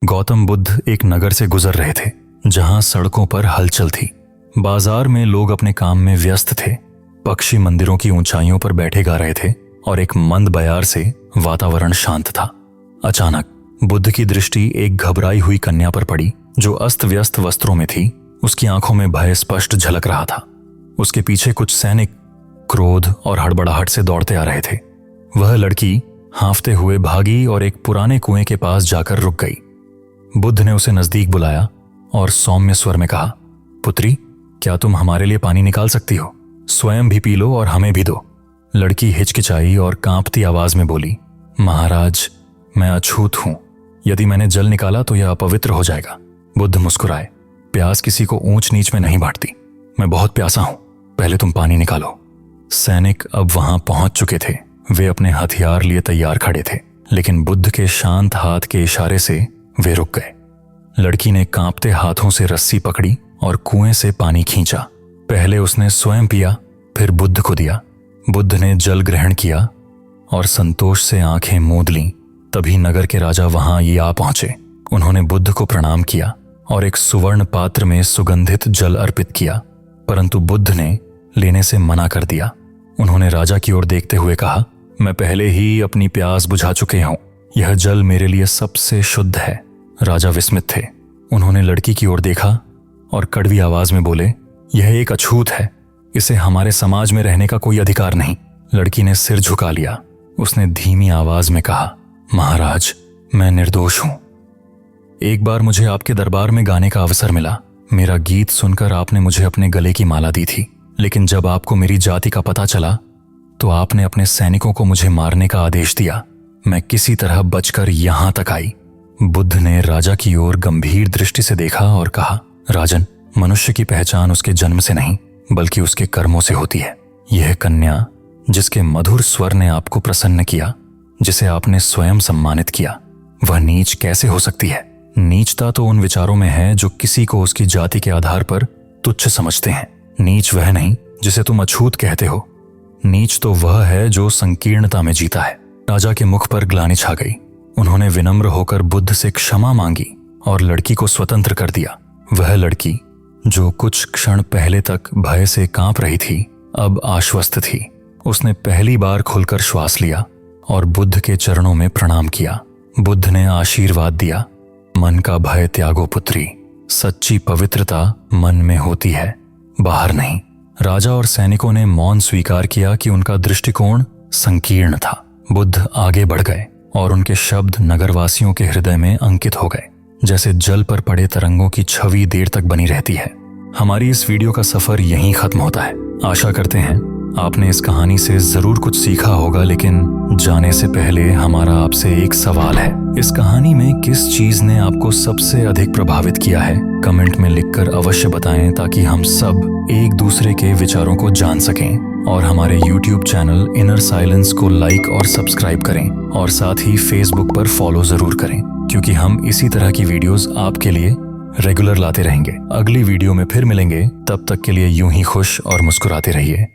गौतम बुद्ध एक नगर से गुजर रहे थे जहां सड़कों पर हलचल थी। बाजार में लोग अपने काम में व्यस्त थे। पक्षी मंदिरों की ऊंचाइयों पर बैठे गा रहे थे और एक मंद बयार से वातावरण शांत था। अचानक बुद्ध की दृष्टि एक घबराई हुई कन्या पर पड़ी जो अस्त व्यस्त वस्त्रों में थी। उसकी आंखों में भय स्पष्ट झलक रहा था। उसके पीछे कुछ सैनिक क्रोध और हड़बड़ाहट से दौड़ते आ रहे थे। वह लड़की हांफते हुए भागी और एक पुराने कुएं के पास जाकर रुक गई। बुद्ध ने उसे नजदीक बुलाया और सौम्य स्वर में कहा, पुत्री, क्या तुम हमारे लिए पानी निकाल सकती हो? स्वयं भी पी लो और हमें भी दो। लड़की हिचकिचाई और कांपती आवाज में बोली, महाराज, मैं अछूत हूं। यदि मैंने जल निकाला तो यह अपवित्र हो जाएगा। बुद्ध मुस्कुराए, प्यास किसी को ऊंच नीच में नहीं बांटती। मैं बहुत प्यासा हूं, पहले तुम पानी निकालो। सैनिक अब वहां पहुंच चुके थे। वे अपने हथियार लिए तैयार खड़े थे, लेकिन बुद्ध के शांत हाथ के इशारे से वे रुक गए। लड़की ने कांपते हाथों से रस्सी पकड़ी और कुएं से पानी खींचा। पहले उसने स्वयं पिया, फिर बुद्ध को दिया। बुद्ध ने जल ग्रहण किया और संतोष से आंखें मूंद लीं। तभी नगर के राजा वहां ये आ पहुंचे। उन्होंने बुद्ध को प्रणाम किया और एक सुवर्ण पात्र में सुगंधित जल अर्पित किया, परंतु बुद्ध ने लेने से मना कर दिया। उन्होंने राजा की ओर देखते हुए कहा, मैं पहले ही अपनी प्यास बुझा चुके हूं। यह जल मेरे लिए सबसे शुद्ध है। राजा विस्मित थे। उन्होंने लड़की की ओर देखा और कड़वी आवाज में बोले, यह एक अछूत है। इसे हमारे समाज में रहने का कोई अधिकार नहीं। लड़की ने सिर झुका लिया। उसने धीमी आवाज में कहा, महाराज, मैं निर्दोष हूं। एक बार मुझे आपके दरबार में गाने का अवसर मिला। मेरा गीत सुनकर आपने मुझे अपने गले की माला दी थी, लेकिन जब आपको मेरी जाति का पता चला तो आपने अपने सैनिकों को मुझे मारने का आदेश दिया। मैं किसी तरह बचकर यहां तक आई। बुद्ध ने राजा की ओर गंभीर दृष्टि से देखा और कहा, राजन, मनुष्य की पहचान उसके जन्म से नहीं बल्कि उसके कर्मों से होती है। यह कन्या जिसके मधुर स्वर ने आपको प्रसन्न किया, जिसे आपने स्वयं सम्मानित किया, वह नीच कैसे हो सकती है? नीचता तो उन विचारों में है जो किसी को उसकी जाति के आधार पर तुच्छ समझते हैं। नीच वह नहीं जिसे तुम अछूत कहते हो। नीच तो वह है जो संकीर्णता में जीता है। राजा के मुख पर ग्लानि छा गई। उन्होंने विनम्र होकर बुद्ध से क्षमा मांगी और लड़की को स्वतंत्र कर दिया। वह लड़की जो कुछ क्षण पहले तक भय से कांप रही थी, अब आश्वस्त थी। उसने पहली बार खुलकर श्वास लिया और बुद्ध के चरणों में प्रणाम किया। बुद्ध ने आशीर्वाद दिया, मन का भय त्यागो पुत्री। सच्ची पवित्रता मन में होती है, बाहर नहीं। राजा और सैनिकों ने मौन स्वीकार किया कि उनका दृष्टिकोण संकीर्ण था। बुद्ध आगे बढ़ गए और उनके शब्द नगरवासियों के हृदय में अंकित हो गए, जैसे जल पर पड़े तरंगों की छवि देर तक बनी रहती है। हमारी इस वीडियो का सफर यहीं खत्म होता है। आशा करते हैं आपने इस कहानी से जरूर कुछ सीखा होगा, लेकिन जाने से पहले हमारा आपसे एक सवाल है। इस कहानी में किस चीज ने आपको सबसे अधिक प्रभावित किया है? कमेंट में लिखकर अवश्य बताएं ताकि हम सब एक दूसरे के विचारों को जान सकें। और हमारे YouTube चैनल इनर साइलेंस को लाइक और सब्सक्राइब करें और साथ ही Facebook पर फॉलो जरूर करें, क्योंकि हम इसी तरह की वीडियोस आपके लिए रेगुलर लाते रहेंगे। अगली वीडियो में फिर मिलेंगे, तब तक के लिए यूं ही खुश और मुस्कुराते रहिए।